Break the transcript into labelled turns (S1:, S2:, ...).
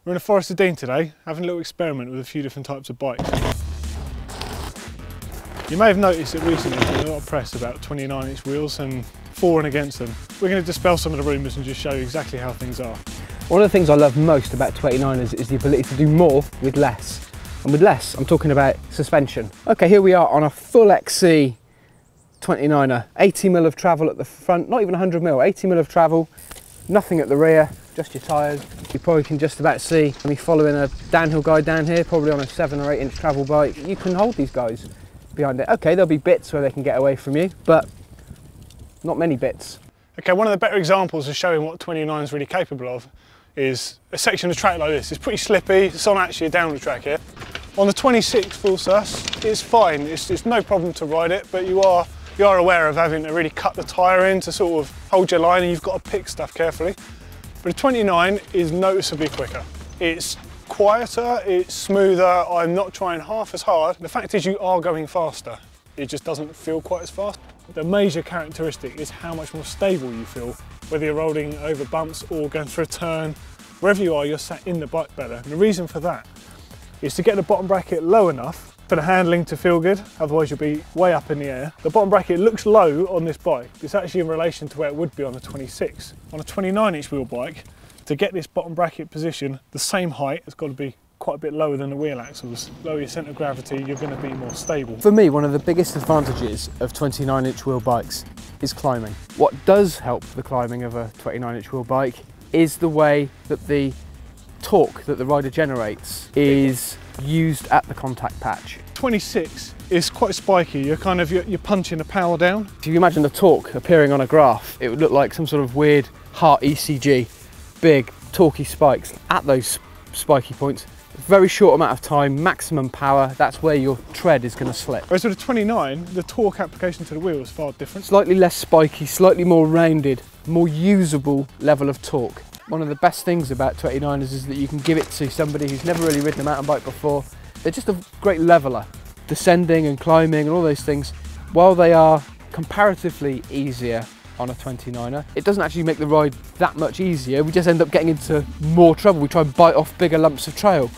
S1: We're in the Forest of Dean today, having a little experiment with a few different types of bikes. You may have noticed that recently there's been a lot of press about 29-inch wheels and for and against them. We're going to dispel some of the rumours and just show you exactly how things are.
S2: One of the things I love most about 29ers is the ability to do more with less. And with less, I'm talking about suspension. Okay, here we are on a full XC 29er. 80mm of travel at the front, not even 100mm, 80mm of travel, nothing at the rear, just your tyres. You probably can just about see me following a downhill guy down here, probably on a 7 or 8 inch travel bike. You can hold these guys behind it. Okay, there'll be bits where they can get away from you, but not many bits.
S1: Okay, one of the better examples of showing what 29 is really capable of is a section of track like this. It's pretty slippy, it's on actually a downhill track here. On the 26 full sus, it's fine, it's no problem to ride it, but you are aware of having to really cut the tyre in to sort of hold your line, and you've got to pick stuff carefully. But a 29 is noticeably quicker. It's quieter, it's smoother, I'm not trying half as hard. The fact is you are going faster, it just doesn't feel quite as fast. The major characteristic is how much more stable you feel, whether you're rolling over bumps or going through a turn. Wherever you are, you're sat in the bike better. And the reason for that is to get the bottom bracket low enough for the handling to feel good, otherwise you'll be way up in the air. The bottom bracket looks low on this bike. It's actually in relation to where it would be on a 26. On a 29-inch wheel bike, to get this bottom bracket position the same height, it's got to be quite a bit lower than the wheel axles. Lower your centre of gravity, you're going to be more stable.
S2: For me, one of the biggest advantages of 29-inch wheel bikes is climbing. What does help the climbing of a 29-inch wheel bike is the way that the torque that the rider generates is used at the contact patch.
S1: 26 is quite spiky, you're punching the power down.
S2: If you imagine the torque appearing on a graph, it would look like some sort of weird heart ECG, big torquey spikes at those spiky points. Very short amount of time, maximum power, that's where your tread is going to slip.
S1: Whereas with a 29, the torque application to the wheel is far different.
S2: Slightly less spiky, slightly more rounded, more usable level of torque. One of the best things about 29ers is that you can give it to somebody who's never really ridden a mountain bike before. They're just a great leveler. Descending and climbing and all those things, while they are comparatively easier on a 29er, it doesn't actually make the ride that much easier. We just end up getting into more trouble. We try and bite off bigger lumps of trail.